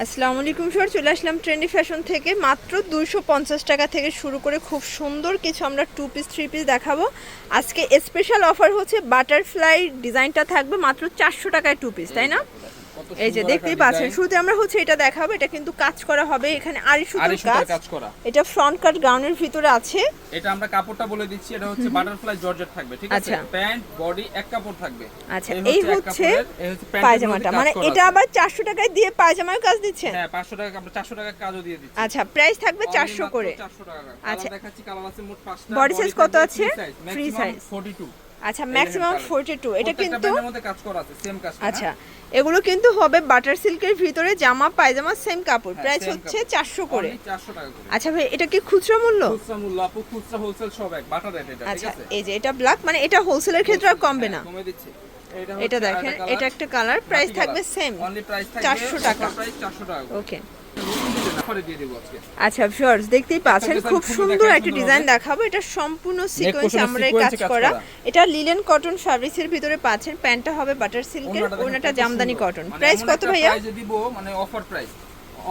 আসসালামু আলাইকুম স্যার, চলে আসলাম ট্রেন্ডি ফ্যাশন থেকে। মাত্র 250 টাকা থেকে শুরু করে খুব সুন্দর কিছু আমরা 2 পিস 3 পিস দেখাবো। আজকে স্পেশাল অফার হচ্ছে বাটারফ্লাই ডিজাইনটা থাকবে মাত্র 400 টাকায় 2 পিস, তাই না? এই যে দেখতেই পাচ্ছেন, শুরুতে আমরা হচ্ছে এটা দেখাবো। এটা কিন্তু কাজ করা হবে, এখানে আরি সুতার কাজ করা। এটা ফ্রন্ট কাট গাউনের ভিতরে আছে। এটা আমরা কাপড়টা বলে দিচ্ছি, এটা হচ্ছে বাটারফ্লাই জর্জেট থাকবে, ঠিক আছে? প্যান্ট বডি এক কাপড় থাকবে। আচ্ছা, এই হচ্ছে পায়জামাটা, মানে এটা আবার 400 টাকায় দিয়ে পায়জামার কাজ দিচ্ছেন? হ্যাঁ, 500 টাকা আমরা 400 টাকা কাজও দিয়ে দিচ্ছি। আচ্ছা, প্রাইস থাকবে 400 করে। 400 টাকা। আচ্ছা, দেখাচ্ছি কালার আছে মোট 5টা। বডি সাইজ কত আছে? Free size 42। আচ্ছা, ম্যাক্সিমাম 42। এটা কিন্তু এর মধ্যে কাজ করা আছে, সেম কাজ। আচ্ছা, এগুলো কিন্তু হবে বাটার সিল্কের ভিতরে, জামা পায়জামা সেম কাপড়। প্রাইস হচ্ছে 400 করে। 400 টাকা করে। আচ্ছা ভাই, এটা কি খুচরা মূল্য? খুচরা মূল্য আপু, খুচরা হোলসেল সব এক, বাটার রেট এটা, ঠিক আছে? আচ্ছা, এই যে এটা ব্ল্যাক, মানে এটা হোলসেলের ক্ষেত্রে আর কমবে না। কমে দিচ্ছি। এটা দেখেন, এটা একটা কালার, প্রাইস থাকবে সেম। অনলি প্রাইস থাকবে 400 টাকা। প্রাইস 400 টাকা। ওকে। আচ্ছা ভিউয়ার্স, দেখতেই পাচ্ছেন খুব সুন্দর একটা ডিজাইন দেখাবো। এটা সম্পূর্ণ সিকোয়েন্সে আমরা কাজ করা। এটা লিলেন কটন ফ্যাব্রিক্সের ভিতরে পাচ্ছেন। প্যান্টটা হবে বাটার সিল্কের, ওনাটা জামদানি কটন। প্রাইস কত ভাইয়া? প্রাইস দিব মানে অফার প্রাইস।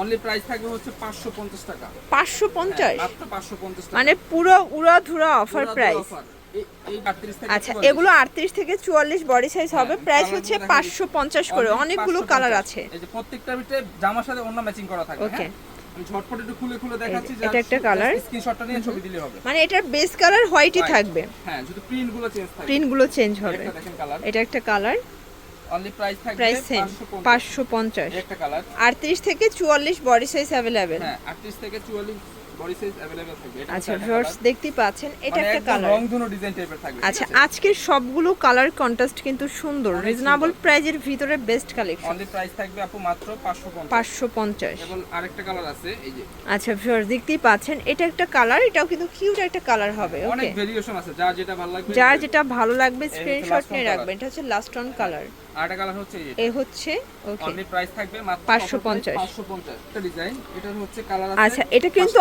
অনলি প্রাইস থাকবে হচ্ছে 550 টাকা। 550? মাত্র 550 টাকা, মানে পুরো উড়াধুরা অফার প্রাইস। এই 38 থেকে আচ্ছা, এগুলো 38 থেকে 44 বডি সাইজ হবে। প্রাইস হচ্ছে 550 করে। অনেকগুলো কালার আছে। এই যে প্রত্যেকটার ভিতরে জামার সাথে ওড়না ম্যাচিং করা থাকবে। ওকে, আমি ঝটপট একটু খুলে খুলে দেখাচ্ছি। এটা একটা কালার, স্ক্রিনশটটা নিয়ে ছবি দিলে হবে। মানে এটার বেস কালার হোয়াইটই থাকবে। হ্যাঁ, শুধু প্রিন্টগুলো চেঞ্জ থাকবে। প্রিন্টগুলো চেঞ্জ হবে। এটা একটা কালার, অনলি প্রাইস থাকবে প্রাইস সেম 550। একটা কালার 38 থেকে 44 বডি সাইজ अवेलेबल। হ্যাঁ, 38 থেকে 44 বডি সাইজ अवेलेबल থাকবে। এটা আচ্ছা ভিউয়ার্স, দেখতেই পাচ্ছেন এটা একটা কালার, রংধনু ডিজাইন টাইপের থাকবে। আচ্ছা, আজকের সবগুলো কালার কন্ট্রাস্ট কিন্তু সুন্দর, রিজনেবল প্রাইজের ভিতরে বেস্ট কালেকশন। অনলি প্রাইস থাকবে আপু মাত্র 550। 550। এবং আরেকটা কালার আছে, এই যে। আচ্ছা ভিউয়ার্স, দেখতেই পাচ্ছেন এটা একটা কালার, এটাও কিন্তু কিউট একটা কালার হবে। ওকে, অনেক ভেরিয়েশন আছে, যার যেটা ভালো লাগবে, যার যেটা ভালো লাগবে স্ক্রিনশট নিয়ে রাখবেন। এটা হচ্ছে লাস্ট অন কালার। আরেকটা কালার হচ্ছে এই হচ্ছে। ওকে, অনলি প্রাইস থাকবে মাত্র 550। 550 একটা ডিজাইন, এটার হচ্ছে কালার আছে। আচ্ছা, এটা কিন্তু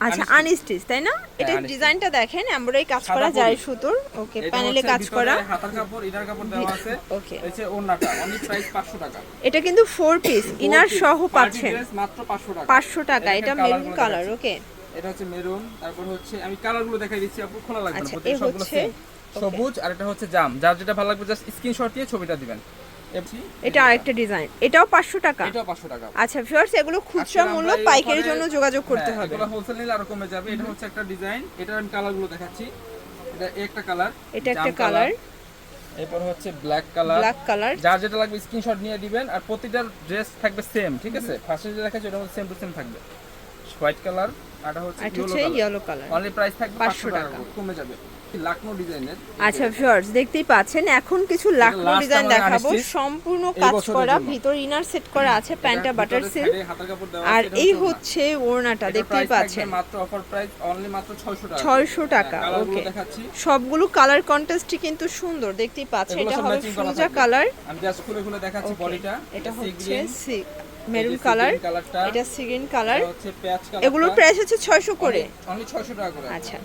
আচ্ছা আনস্টিচ, তাই না? এটা ডিজাইনটা দেখেন, এমব্রয়ডারি কাজ করা যায় সুতোর। ওকে, প্যানেলে কাজ করা, হাতার কাপড়, ইনার কাপড় দেওয়া আছে। ওকে, এসে ওন্নাটা অনলি প্রাইস 500 টাকা। এটা কিন্তু 4 পিস ইনার সহ পাচ্ছেন মাত্র 500 টাকা। 500 টাকা। এটা মেরুন কালার। ওকে, এটা হচ্ছে মেরুন। তারপর হচ্ছে আমি কালারগুলো দেখাই দিচ্ছি আপু, খোলা লাগবে না। আচ্ছা, এই হচ্ছে সবুজ, আর এটা হচ্ছে জাম। যার যেটা ভালো লাগবে জাস্ট স্ক্রিনশট দিয়ে ছবিটা দিবেন। এটা আরেকটা ডিজাইন, এটাও 500 টাকা। এটাও 500 টাকা। আচ্ছা ভিউয়ার্স, এগুলো খুচরা মূল্য, পাইকারির জন্য যোগাযোগ করতে হবে। এগুলো হোলসেল নিলে আরো কমে যাবে। এটা হচ্ছে একটা ডিজাইন, এটার আমি কালারগুলো দেখাচ্ছি। এটা একটা কালার, এটা একটা কালার, এরপর হচ্ছে ব্ল্যাক কালার। ব্ল্যাক কালার, যার যেটা লাগবে স্ক্রিনশট নিয়ে দিবেন। আর প্রতিটার ড্রেস থাকবে সেম, ঠিক আছে? ফার্স্টে যেটা দেখাচ্ছি ওটা সেম টু সেম থাকবে। হোয়াইট কালার, আর এটা হচ্ছে ইয়েলো কালার। অনলি প্রাইস থাকবে 500 টাকা। কমে যাবে। লাকনো ডিজাইনের। আচ্ছা ভিউয়ার্স, দেখতেই পাচ্ছেন এখন কিছু লাকনো ডিজাইন দেখাবো, সম্পূর্ণ কাজ করা, ভিতর ইনার সেট করা আছে, প্যান্টটা বাটার সিল্ক। আর এই হচ্ছে ওড়নাটা, দেখতেই পাচ্ছেন মাত্র অফার প্রাইস অনলি মাত্র 600 টাকা। 600 টাকা। ওকে, সবগুলো কালার কন্ট্রাস্টই কিন্তু সুন্দর, দেখতেই পাচ্ছেন। এটা হবে ফিরোজা কালার। আমি জাস্ট খুলে খুলে দেখাচ্ছি বডিটা। এটা হচ্ছে মেরুন কালার, এটা সিগ্রিন কালার। হচ্ছে পেঁয়াজ কালার। এগুলোর প্রাইস হচ্ছে 600 করে। অনলি 600 টাকা করে। আচ্ছা,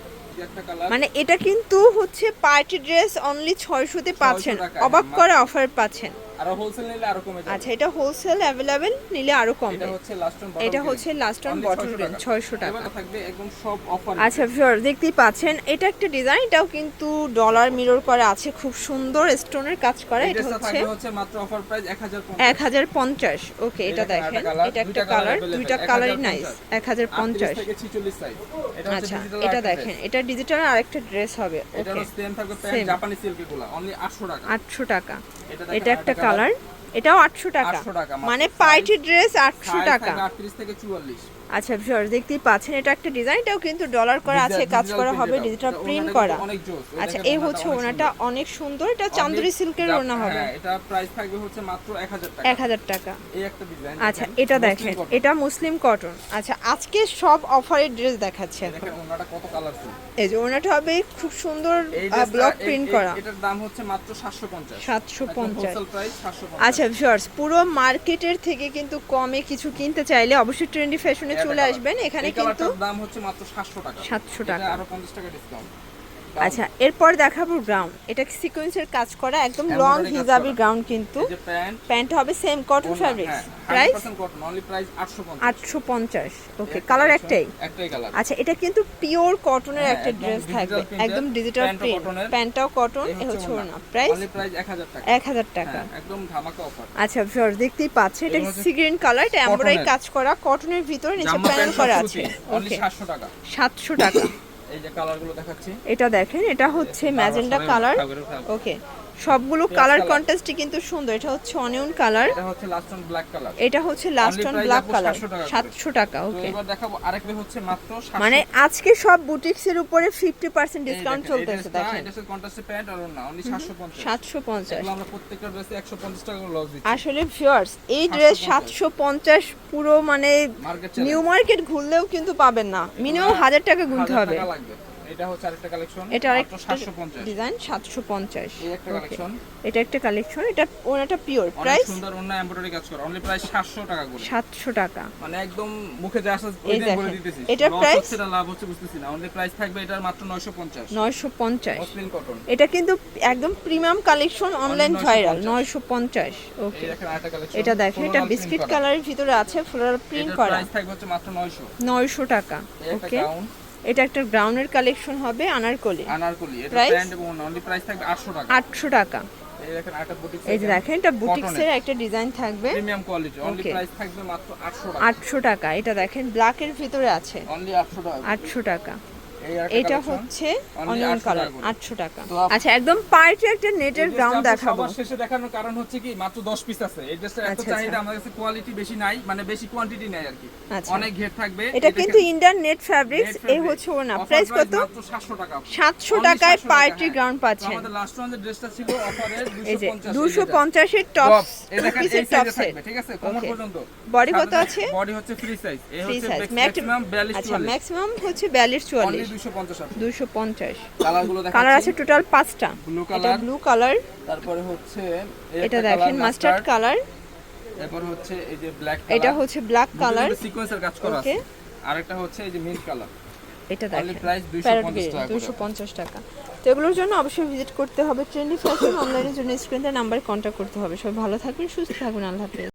একটা কালার, মানে এটা কিন্তু হচ্ছে পার্টি ড্রেস, অনলি 600 তে পাচ্ছেন। অবাক করা অফার পাচ্ছেন। আর হোলসেল নিলে আরো কমে যাবে। আচ্ছা, এটা হোলসেল अवेलेबल, নিলে আরো কমবে। এটা হচ্ছে লাস্ট অন বটম। এটা হচ্ছে লাস্ট অন বটম রেঞ্জ 600 টাকা। এবার থাকবে একদম সব অফার। আচ্ছা ভিউয়ার, দেখতেই পাচ্ছেন এটা একটা ডিজাইন, এটাও কিন্তু ডলার মিরর করা আছে, খুব সুন্দর স্টোনের কাজ করা। এটা হচ্ছে মাত্র অফার প্রাইস 1050। ওকে, এটা দেখেন, এটা একটা কালার, দুইটা কালারই নাইস। 1050 থেকে 46 সাইজ। আচ্ছা, এটা দেখেন, এটা ডিজিটাল আরেকটা ড্রেস হবে। এটা সেম থাকবে, প্যান্ট জাপানি সিল্কেরগুলো অনলি 800 টাকা। 800 টাকা। এটা একটা কালার, এটাও 800 টাকা। মানে পার্টি ড্রেস 800 টাকা। 38 থেকে 44। আচ্ছা ভিউয়ার্স, দেখতেই পাচ্ছেন এটা একটা ডিজাইন, এটাও কিন্তু ডলার করা আছে, কাজ করা হবে, ডিজিটাল প্রিন্ট করা। আচ্ছা, এই হচ্ছে ওনাটা অনেক সুন্দর, এটা চান্দুরি সিল্কের ওনা হবে। হ্যাঁ, এটা প্রাইস থাকবে হচ্ছে মাত্র 1000 টাকা। 1000 টাকা। এই একটা ডিজাইন। আচ্ছা, এটা দেখেন, এটা মুসলিম কটন। আচ্ছা, আজকে সব অফারের ড্রেস দেখাচ্ছে। দেখেন ওনাটা কত কালারফুল। এই যে ওনাটা হবে খুব সুন্দর ব্লক প্রিন্ট করা। এটার দাম হচ্ছে মাত্র 750। 750। Wholesale price 750। আচ্ছা ভিউয়ার্স, পুরো মার্কেটের থেকে কিন্তু কমে কিছু কিনতে চাইলে অবশ্যই ট্রেন্ডি ফ্যাশনে চলে আসবেন। এখানে কিন্তু দাম হচ্ছে মাত্র 700 টাকা। 700 টাকা। আরো 50 টাকা ডিসকাউন্ট। আচ্ছা এরপর দেখাবো গাউন, এটা সিকোয়েন্সের কাজ করা একদম লং Embroidery কাজ হিজাবি করা। গাউন, কিন্তু এই যে প্যান্ট প্যান্ট হবে same cotton fabrics, price 100% cotton, only price 850। 850। ওকে, একটা কালার collection, একটাই। একটাই কালার। আচ্ছা এটা কিন্তু পিওর কটনের হ্যাঁ, একটা একদম ড্রেস digital থাকবে, print একদম এর, ডিজিটাল প্যান্টও প্রিন্ট, cotton এর, প্যান্টটাও কটন, এই এ হচ্ছে ওড়না। ওড়না, প্রাইস অনলি প্রাইস 1000 টাকা। 1000 টাকা। হ্যাঁ, একদম ধামাকা অফার। আচ্ছা ভিউয়ার্স দেখতেই পাচ্ছেন, এটা এগুলো হচ্ছে সি গ্রিন কালার, এটা এমব্রয়ডারি cotton-এর। কাজ করা কটনের ভিতরে নিচে জামা প্যানেল প্যান্ট করা সব আছে। সুতি, অনলি ওকে 700 টাকা। 700 টাকা। এই যে কালারগুলো দেখাচ্ছি, এটা দেখেন, এটা হচ্ছে ম্যাজেন্ডা সবাই কালার। থাকবে, থাকবে। ওকে, সবগুলো Peach কালার color। কন্ট্রাস্টই কিন্তু সুন্দর। এটা হচ্ছে অনিয়ন কালার, এটা হচ্ছে লাস্ট অন ব্ল্যাক কালার। এটা হচ্ছে last Only on price black আপু কালার, 700 টাকা করে। 700 টাকা। তো ওকে, এবার দেখাবো আরেকটা হচ্ছে মাত্র 700। মানে আজকে সব বুটিক্সের উপরে 50% ডিসকাউন্ট চলতেছে দেখেন। এটা হচ্ছে কন্ট্রাস্টে প্যান্ট আর ওড়না, অনলি 750। 750। এগুলো আমরা প্রত্যেকটা ড্রেসে 150 টাকা করে লস দিচ্ছি। আসলে ভিউয়ার্স এই ড্রেস 750 750 পুরো মানে মার্কেট নিউ মার্কেট ঘুরলেও কিন্তু পাবেন না, মিনিমাম 1000 টাকা গুনতে হবে। টাকা লাগবে। এটা হচ্ছে আরেকটা কালেকশন, এটা আরেকটা 750। ডিজাইন 750। এই একটা কালেকশন, এটা একটা কালেকশন, এটা ওনাটা পিওর, অনেক প্রাইস সুন্দর ওড়না এমব্রয়ডারি কাজ করা, অনলি প্রাইস 700 টাকা করে। 700 টাকা। মানে একদম মুখে যা আসে এই ওই দিন বলে দেখেন, দিতেছি। এটার Loss price? হচ্ছে না, লাভ হচ্ছে বুঝতেছি না। অনলি প্রাইস থাকবে এটার মাত্র 950। 950। Muslin cotton. এটা কিন্তু একদম প্রিমিয়াম কালেকশন, অনলাইন 950 ভাইরাল, 950। ওকে, এই দেখেন আরেকটা কালেকশন, এটা দেখেন, এটা বিস্কিট কালারের ভিতরে আছে, ফ্লোরাল প্রিন্ট এটার করা, প্রাইস থাকবে হচ্ছে মাত্র 900। 900 টাকা। এই একটা ওকে, গাউন এটা একটা গ্রাউন্ডের কালেকশন হবে, আনারকলি, আনারকলি, এটা Price? প্যান্ট এবং অনলি প্রাইস থাকবে 800 টাকা। 800 টাকা। এই দেখেন আরেকটা বুটিক, এই যে দেখেন, এটা বুটিক্সের একটা ডিজাইন থাকবে, premium quality, only Okay. Price থাকবে মাত্র 800 টাকা। 800 টাকা। এটা দেখেন ব্ল্যাকের ভিতরে আছে, অনলি 800 টাকা। 800 টাকা। এই আরেকটা এটা collection, হচ্ছে only অনিয়ন 800 কালার, টাকা করে। 800 টাকা। তো আচ্ছা একদম পার্টি একটা নেটের এই গ্রাউন্ড ড্রেসটা দেখাবো। সবার শেষে দেখানোর কারণ হচ্ছে কি মাত্র 10 পিস আছে। এই ড্রেসটা এত আচ্ছা, চাহিদা, আচ্ছা। আমাদের কাছে কোয়ালিটি বেশি নাই, মানে বেশি কোয়ান্টিটি নাই আর কি। আচ্ছা। অনেক ঘের থাকবে। এটা এই কিন্তু দেখেন, ইন্ডিয়ান নেট ফ্যাব্রিক্স, net এই fabric, হচ্ছে ওনা, offer প্রাইস price কত? মাত্র 700 টাকা। 700 Only টাকায় 700 পার্টি হ্যাঁ। গ্রাউন্ড তো পাচ্ছেন। আমাদের লাস্ট ওয়ান যে ড্রেসটা ছিল অফারের এই যে 250 250 এর টপ, টপস, এই দেখেন এই পিসের সাইজে টপস থাকবে, ঠিক আছে, কোমর Okay. পর্যন্ত। বডি কত আছে? বডি হচ্ছে ফ্রি সাইজ, এই ফ্রি হচ্ছে সাইজ, ম্যাক্সিমাম 42 আচ্ছা 44। ম্যাক্সিমাম হচ্ছে 42 অনলি 44। 250 আছে। 250। কালারগুলো কালার আছে দেখাচ্ছি, টোটাল 5টা। ব্লু এটা কালার, ব্লু কালার, তারপরে হচ্ছে এই এটা একটা দেখেন কালার মাস্টার্ড কালার, এরপর হচ্ছে এই যে ব্ল্যাক এটা হচ্ছে ব্ল্যাক কালার। সিকোয়েন্সের কাজ করা আছে। Okay. আরেকটা হচ্ছে এই যে মিন্ট কালার, এটা অনলি দেখেন প্রাইস প্যারট 250 টাকা করে। 250 টাকা। তো এগুলোর জন্য অবশ্যই ভিজিট করতে হবে ট্রেন্ডি ফ্যাশন, অনলাইনের জন্য স্ক্রিনে নাম্বারে কন্ট্যাক্ট করতে হবে। সবাই ভালো থাকবেন, সুস্থ থাকবেন, আল্লাহ হাফেজ।